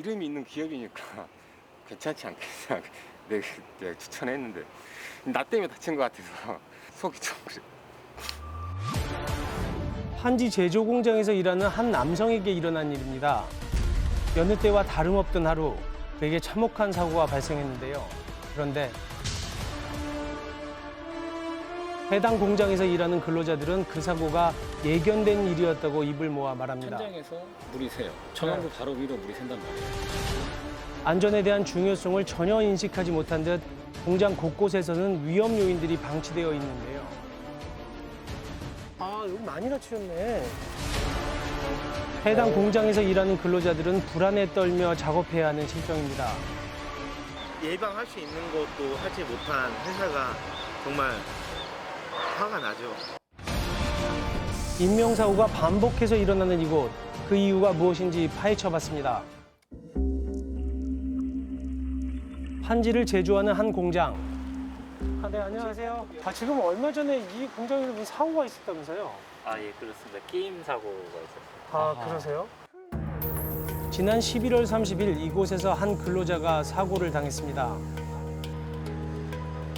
이름이 있는 기업이니까 괜찮지 않겠냐. 내가 추천했는데 나 때문에 다친 것 같아서 속이 좀 그래. 판지 제조 공장에서 일하는 한 남성에게 일어난 일입니다. 여느 때와 다름없던 하루, 그에게 참혹한 사고가 발생했는데요. 그런데 해당 공장에서 일하는 근로자들은 그 사고가 예견된 일이었다고 입을 모아 말합니다. 천장에서 물이 새요. 전원부 바로 위로 물이 샌단 말이에요. 안전에 대한 중요성을 전혀 인식하지 못한 듯 공장 곳곳에서는 위험 요인들이 방치되어 있는데요. 아, 여기 많이 다치셨네. 해당 공장에서 일하는 근로자들은 불안에 떨며 작업해야 하는 실정입니다. 예방할 수 있는 것도 하지 못한 회사가 정말 화가 나죠. 인명사고가 반복해서 일어나는 이곳, 그 이유가 무엇인지 파헤쳐봤습니다. 판지를 제조하는 한 공장. 네, 안녕하세요. 지금 얼마 전에 이 공장에서 무슨 사고가 있었다면서요? 예, 그렇습니다. 게임 사고가 있었어요. 그러세요? 지난 11월 30일 이곳에서 한 근로자가 사고를 당했습니다.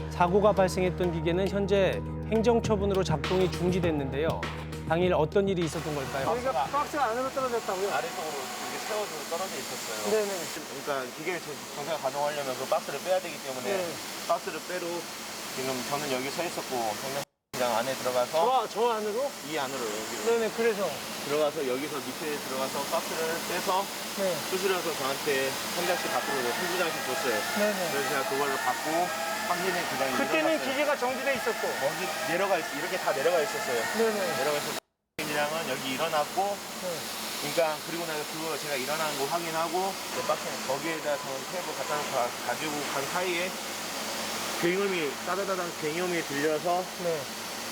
사고가 발생했던 기계는 현재 행정처분으로 작동이 중지됐는데요. 당일 어떤 일이 있었던 걸까요? 저희가 박스가 안으로 떨어졌다고요? 아래쪽으로 이게 세워지고 떨어져 있었어요. 네네. 그러니까 기계를 정상 가동하려면 그 박스를 빼야 되기 때문에 네. 박스를 빼러 지금 저는 여기 서 있었고 경매장 안에 들어가서 저 안으로? 이 안으로 여기로 네네, 그래서. 들어가서 여기서 밑에 들어가서 박스를 빼서 네. 수술해서 저한테 한 장씩 밖으로 한두 장씩 줬어요. 네네. 그래서 제가 그걸로 받고 확인해 기장이 그때는 기계가 정지돼 있었고. 먼지 내려가 있 이렇게 다 내려가 있었어요. 네네. 내려가 있었고 기장은 여기 일어났고 네. 그러니까 그리고 나서 그거 제가 일어나는 거 확인하고 내 박스는 거기에다 저는 테이블 갖다 놓고 가지고 간 사이에 괭음이 따다다당 괭음이 들려서 네.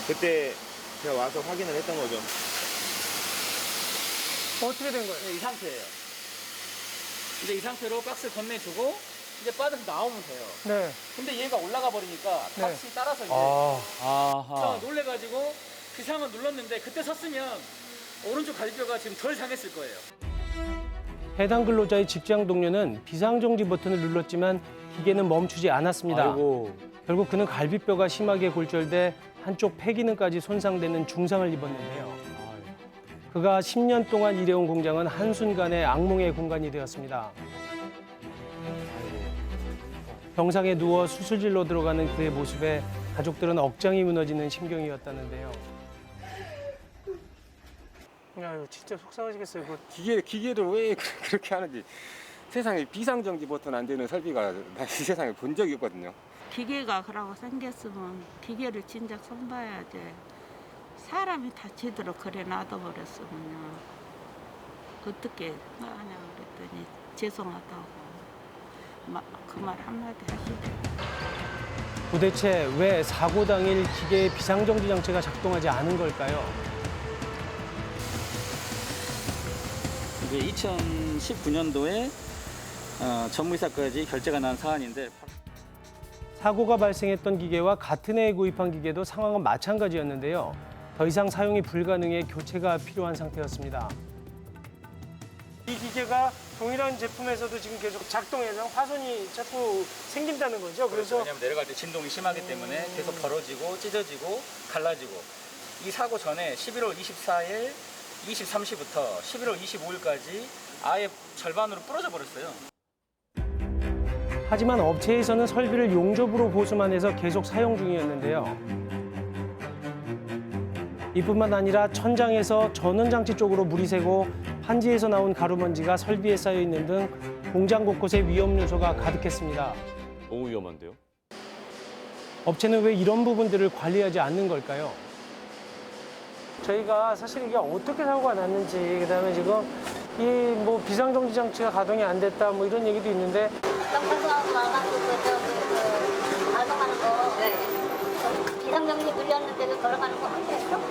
그때 제가 와서 확인을 했던 거죠. 어떻게 된 거예요? 네, 이 상태예요. 이제 이 상태로 박스 건네주고 이제 빠져서 나오면 돼요. 네. 근데 얘가 올라가 버리니까 네. 박스 따라서 이제 아하. 놀래가지고 그 상을 눌렀는데 그때 섰으면 오른쪽 갈비뼈가 지금 덜 상했을 거예요. 해당 근로자의 직장 동료는 비상정지 버튼을 눌렀지만 기계는 멈추지 않았습니다. 아이고. 결국 그는 갈비뼈가 심하게 골절돼 한쪽 폐기능까지 손상되는 중상을 입었는데요. 그가 10년 동안 일해온 공장은 한순간에 악몽의 공간이 되었습니다. 병상에 누워 수술실로 들어가는 그의 모습에 가족들은 억장이 무너지는 심경이었다는데요. 야, 이거 진짜 속상하시겠어요. 기계를 왜 그렇게 하는지 세상에 비상정지 버튼 안 되는 설비가 나 이 세상에 본 적이 없거든요. 기계가 그러고 생겼으면 기계를 진작 손봐야지. 사람이 다치도록 그래 놔둬버렸으면요. 어떻게 하냐 그랬더니 죄송하다고 그 말 한마디 하시더라고요. 도대체 왜 사고 당일 기계의 비상정지 장치가 작동하지 않은 걸까요? 이제 2019년도에 전무이사까지 결재가 난 사안인데 사고가 발생했던 기계와 같은 해에 구입한 기계도 상황은 마찬가지였는데요. 더 이상 사용이 불가능해 교체가 필요한 상태였습니다. 이 기계가 동일한 제품에서도 지금 계속 작동해서 화손이 자꾸 생긴다는 거죠. 그래서 왜냐하면 내려갈 때 진동이 심하기 때문에 계속 벌어지고 찢어지고 갈라지고 이 사고 전에 11월 24일 23시부터 11월 25일까지 아예 절반으로 부러져 버렸어요. 하지만 업체에서는 설비를 용접으로 보수만 해서 계속 사용 중이었는데요. 이뿐만 아니라 천장에서 전원장치 쪽으로 물이 새고 판지에서 나온 가루먼지가 설비에 쌓여 있는 등 공장 곳곳에 위험 요소가 가득했습니다. 너무 위험한데요? 업체는 왜 이런 부분들을 관리하지 않는 걸까요? 저희가 사실 이게 어떻게 사고가 났는지, 그다음에 지금 이 뭐 비상정지 장치가 가동이 안 됐다 뭐 이런 얘기도 있는데 정부하고 와가지고 가동하는 거 비상정지 눌렸는데도 돌아가는 거 어땠어?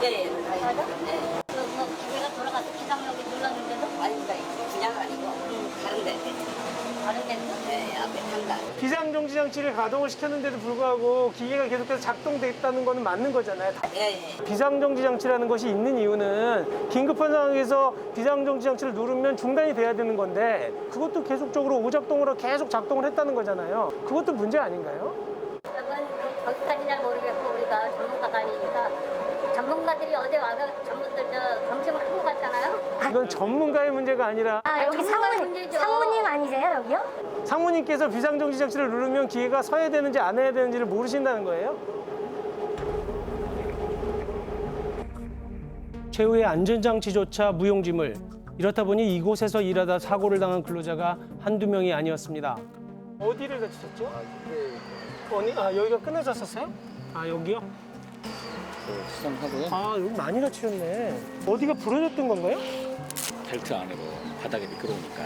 네, 맞아? 네. 뭐 기계가 돌아가서 비상정지 눌렀는데도? 아닙니다. 그냥 아니고 다른데. 다른 데는? 네, 앞에 그러니까. 비상정지 장치를 가동을 시켰는데도 불구하고 기계가 계속해서 작동됐다는 거는 맞는 거잖아요. 예. 비상정지 장치라는 것이 있는 이유는 긴급한 상황에서 비상정지 장치를 누르면 중단이 돼야 되는 건데 그것도 계속적으로 오작동으로 계속 작동을 했다는 거잖아요. 그것도 문제 아닌가요? 그건 거기까지 잘 모르겠고 우리가 전문가가 아니니까 전문가들이 어제 와서 전문들 점심을 하고 갔잖아요. 이건 전문가의 문제가 아니라 여기 상무님 아니세요 여기요? 상무님께서 비상정지 장치를 누르면 기계가 서야 되는지 안 해야 되는지를 모르신다는 거예요? 최후의 안전장치조차 무용지물. 이렇다 보니 이곳에서 일하다 사고를 당한 근로자가 한두 명이 아니었습니다. 어디를 다치셨죠? 여기가 끊어졌었어요? 여기요? 수정하고요. 여기 많이 다치셨네. 어디가 부러졌던 건가요? 벨트 안으로 바닥이 미끄러우니까.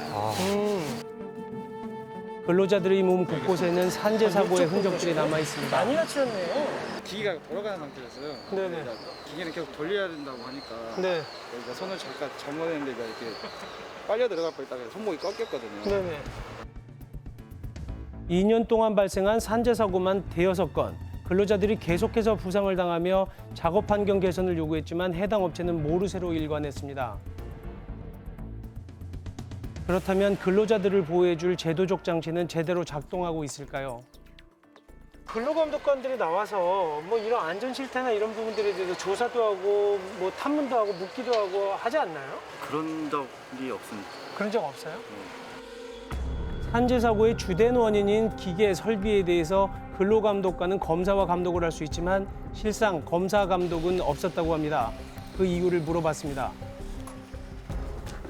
근로자들의 몸 곳곳에는 산재 사고의 흔적들이 남아 있습니다. 많이 다치셨네요. 기계가 돌아가는 상태였어요. 네네. 기계는 계속 돌려야 된다고 하니까 네. 여기가 손을 잠깐 잘못했는데 이렇게 빨려 들어갈 뻔했다가 손목이 꺾였거든요. 네네. 2년 동안 발생한 산재 사고만 대여섯 건. 근로자들이 계속해서 부상을 당하며 작업 환경 개선을 요구했지만 해당 업체는 모르쇠로 일관했습니다. 그렇다면 근로자들을 보호해줄 제도적 장치는 제대로 작동하고 있을까요? 근로감독관들이 나와서 뭐 이런 안전 실태나 이런 부분들에 대해서 조사도 하고 뭐 탐문도 하고 묻기도 하고 하지 않나요? 그런 적이 없습니다. 그런 적 없어요? 산재 사고의 주된 원인인 기계 설비에 대해서 근로감독관은 검사와 감독을 할 수 있지만 실상 검사 감독은 없었다고 합니다. 그 이유를 물어봤습니다.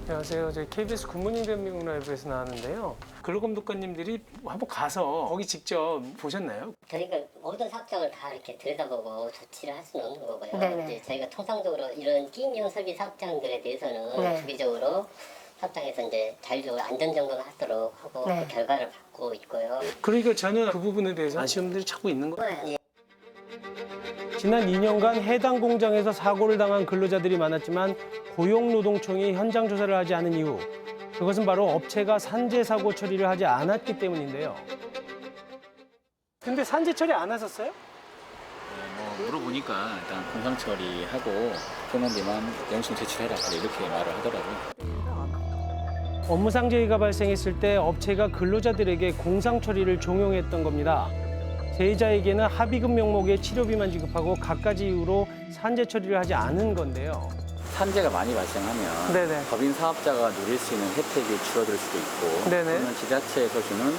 안녕하세요. 저희 KBS 굿모닝 대한민국 라이브에서 나왔는데요. 근로감독관님들이 한번 가서 거기 직접 보셨나요? 저희가 모든 사업장을 다 이렇게 들여다보고 조치를 할 수는 없는 거고요. 네네. 이제 저희가 통상적으로 이런 끼임용 설비 사업장들에 대해서는 주기적으로 사업장에서 이제 자율적으로 안전 점검을 하도록 하고 그 결과를 받고 있고요. 그러니까 저는 그 부분에 대해서 아쉬움들이 자꾸 있는 거예요. 예. 지난 2년간 해당 공장에서 사고를 당한 근로자들이 많았지만 고용노동청이 현장 조사를 하지 않은 이유, 그것은 바로 업체가 산재 사고 처리를 하지 않았기 때문인데요. 근데 산재 처리 안 하셨어요? 물어보니까 일단 공상 처리하고 현원비만 영수증 제출해라 이렇게 말을 하더라고요. 업무상 재해가 발생했을 때 업체가 근로자들에게 공상 처리를 종용했던 겁니다. 재해자에게는 합의금 명목의 치료비만 지급하고 갖가지 이유로 산재 처리를 하지 않은 건데요. 산재가 많이 발생하면 네네. 법인 사업자가 누릴 수 있는 혜택이 줄어들 수도 있고 네네. 또는 지자체에서 주는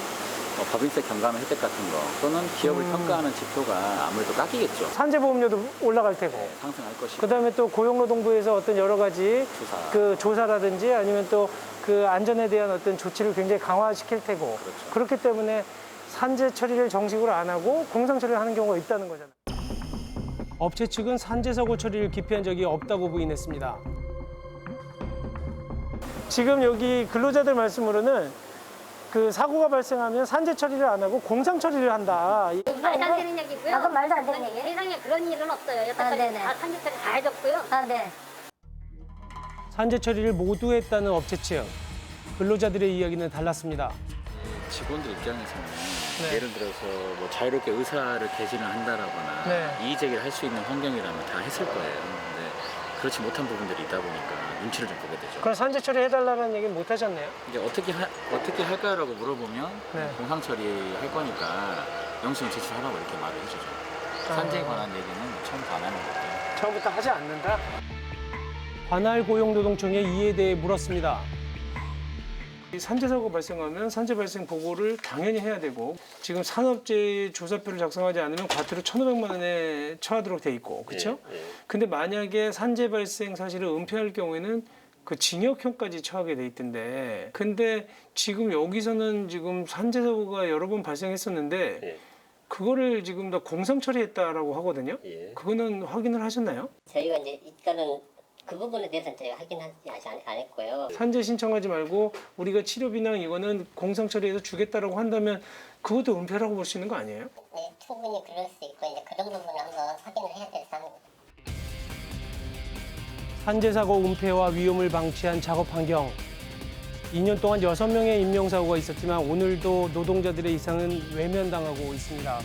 법인세 경감의 혜택 같은 거 또는 기업을 평가하는 지표가 아무래도 깎이겠죠. 산재보험료도 올라갈 테고. 상승할 것이고 그다음에 또 고용노동부에서 어떤 여러 가지 조사. 그 조사라든지 아니면 또 그 안전에 대한 어떤 조치를 굉장히 강화시킬 테고. 그렇죠. 그렇기 때문에 산재 처리를 정식으로 안 하고 공상 처리를 하는 경우가 있다는 거잖아요. 업체 측은 산재 사고 처리를 기피한 적이 없다고 부인했습니다. 지금 여기 근로자들 말씀으로는 그 사고가 발생하면 산재 처리를 안 하고 공상 처리를 한다. 말도 안 되는 얘기고요. 그건 말도 안 되는 얘기예요? 세상에 그런 일은 없어요. 여태까지 네네. 다 산재처리 다 해줬고요. 네. 산재 처리를 모두 했다는 업체 측. 근로자들의 이야기는 달랐습니다. 직원들 입장에서는 네. 예를 들어서 뭐 자유롭게 의사를 개진을 한다라거나 네. 이의 제기를 할 수 있는 환경이라면 다 했을 거예요. 근데 그렇지 못한 부분들이 있다 보니까 눈치를 좀 보게 되죠. 그럼 산재 처리 해달라는 얘기는 못 하셨네요. 이제 어떻게 할까라고 물어보면 네. 공상 처리할 거니까 영수증 제출하라고 이렇게 말을 해주죠. 산재에 관한 얘기는 처음부터 안 하는 거고요. 처음부터 하지 않는다? 관할 고용노동청에 이에 대해 물었습니다. 이 산재 사고 발생하면 산재 발생 보고를 당연히 해야 되고 지금 산업재해 조사표를 작성하지 않으면 과태료 1,500만 원에 처하도록 돼 있고 그렇죠? 근데 만약에 산재 발생 사실을 은폐할 경우에는 그 징역형까지 처하게 돼 있던데 근데 지금 여기서는 지금 산재 사고가 여러 번 발생했었는데 그거를 지금 다 공상 처리했다라고 하거든요. 그거는 확인을 하셨나요? 저희가 이제 일단은 그 부분에 대해서는 저희가 확인하지 안 했고요. 산재 신청하지 말고 우리가 치료비나 이거는 공상 처리해서 주겠다라고 한다면 그것도 은폐라고 볼 수 있는 거 아니에요? 네, 충분히 그럴 수 있고 이제 그런 부분을 한번 확인을 해야 돼서 하는 거죠. 산재 사고 은폐와 위험을 방치한 작업 환경. 2년 동안 6명의 인명사고가 있었지만 오늘도 노동자들의 이상은 외면당하고 있습니다.